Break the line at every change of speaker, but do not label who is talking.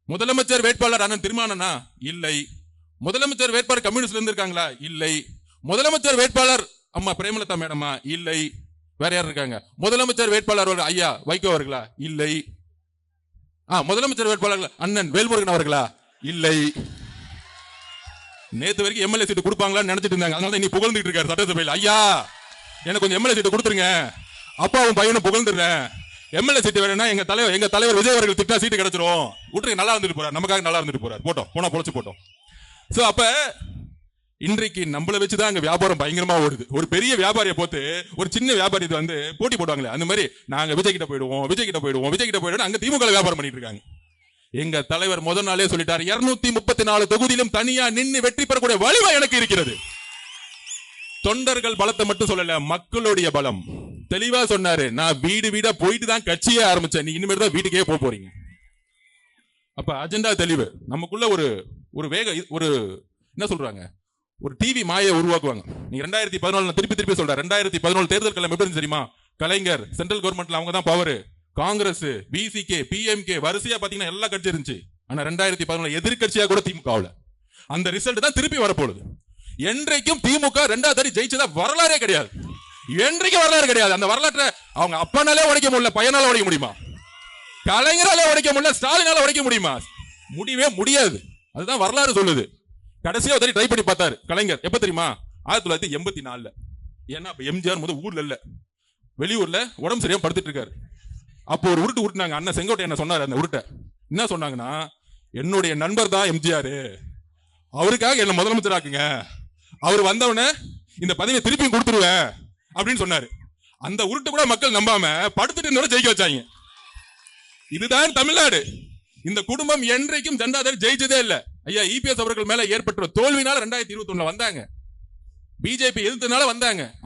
முதலமைச்சர் வேட்பாளர் அண்ணன் திருமானனா? இல்லை. முதலமைச்சர் வேட்பாளர் கம்யூனிஸ்ட்ல இருந்து இருக்காங்களா? இல்லை. முதலமைச்சர் வேட்பாளர் அம்மா பிரேமலதா மேடமா? இல்லை. வேற யார் இருக்காங்க? முதலமைச்சர் வேட்பாளர் ஐயா வைகோ அவர்களா? இல்லை. முதலமைச்சர் வேட்பாளர் அண்ணன் வேல்முருகன் அவர்களா? இல்லை. நேத்து வரைக்கும் எம்எல்ஏ சீட்டு கொடுப்பாங்களான்னு நினைச்சிட்டு இருந்தாங்க. அதனால நீ புகழ்ந்துட்டு இருக்காரு சட்டசபையில். ஐயா எனக்கு கொஞ்சம் எம்எல்ஏ சீட்டு கொடுத்துருங்க, அப்பாவும் பையனும் புகழ்ந்துடுறேன். எம்எல்ஏ சீட்டு வேணும்னா எங்க தலைவர் விஜய் அவர்கள் திட்டா சீட்டு கிடைச்சிரும். விட்டுருக்கு, நல்லா இருந்துட்டு போறாரு, நமக்காக நல்லா இருந்துட்டு போறாரு, போட்டோம் போனா பொழைச்சு போட்டோம். சோ அப்ப இன்றைக்கு நம்மளை வச்சுதான் அங்க வியாபாரம் பயங்கரமா ஓடுது. ஒரு பெரிய வியாபாரியை போட்டு ஒரு சின்ன வியாபாரி வந்து போட்டி போடுவாங்களே, அந்த மாதிரி நாங்க விஜய் கிட்ட போயிடுவோம், விஜய் கிட்ட போயிடுவோம். அங்க திமுக வியாபாரம் பண்ணிட்டு இருக்காங்க. எங்க தலைவர் முதல் நாளே சொல்லிட்டாரு, 234 தொகுதியிலும் தனியா நின்று வெற்றி பெறக்கூடிய வலிமை எனக்கு இருக்கிறது. தொண்டர்கள் பலத்தை மட்டும் சொல்லல, மக்களுடைய பலம் தெளிவா சொன்னாரு. நான் வீடு வீடா போயிட்டு தான் கட்சியே ஆரம்பிச்சேன், நீ இனிமேல் தான் வீட்டுக்கே போறீங்க. அப்ப அஜெண்டா தெளிவு. நமக்குள்ள ஒரு வேக ஒரு என்ன சொல்றாங்க, ஒரு டிவி மாயை உருவாக்குவாங்க. நீங்க 2014 திருப்பி சொல்றேன், 2014 தேர்தல் களம் எப்படி தெரியுமா? கலைஞர் சென்ட்ரல் கவர்மெண்ட்ல அவங்க தான் பவர், காங்கிரஸ், பிசிகே, பிஎம்கே வரிசையா பாத்தீங்கன்னா எல்லா கட்சி இருந்துச்சு. ஆனா 2014 எதிர்கட்சியா கூட திமுக. அந்த ரிசல்ட் தான் திருப்பி வரப்போகுது. என்றைக்கும் திமுக 2வது தடவை ஜெயிச்சதா வரலாறே கிடையாது. என்றைக்கும் வரலாறு கிடையாது. அந்த வரலாற்றை அவங்க அப்பனாலே உடைக்க முடியல, பையனால உடைக்க முடியுமா? கலைஞரால உடைக்க முடியல, ஸ்டாலினால உடைக்க முடியுமா? முடியவே முடியாது. அதுதான் வரலாறு சொல்லுது. கடைசியா ட்ரை பண்ணி பார்த்தாரு கலைஞர். எப்ப தெரியுமா? 1984. ஏன்னா எம்ஜிஆர் முதல் ஊர்ல இல்ல, வெளியூர்ல உடம்பு சரியா படுத்துட்டு இருக்காரு. அப்போ ஒரு உருட்டு உருட்டுனாங்க. அண்ணன் செங்கோட்டை என்ன சொன்னாரு, அந்த உருட்டை என்ன சொன்னாங்கன்னா, என்னுடைய நண்பர் தான் எம்ஜிஆர், அவருக்காக என்ன முதலமைச்சர் ஆக்குங்க, அவர் வந்தவன இந்த பதவியை திருப்பியும் கொடுத்துருவேன் அப்படின்னு சொன்னாரு. அந்த உருட்டு கூட மக்கள் நம்பாம படுத்துட்டு ஜெயிக்க வச்சாங்க. இதுதான் தமிழ்நாடு. இந்த குடும்பம் என்றைக்கும் ஜனதாதள் ஜெயிச்சதே இல்ல. ஐயா இபிஎஸ் அவர்கள் மேல ஏற்பட்ட தோல்வினால 2021 வந்தாங்க, பிஜேபி எதிர்த்தனால வந்தாங்க.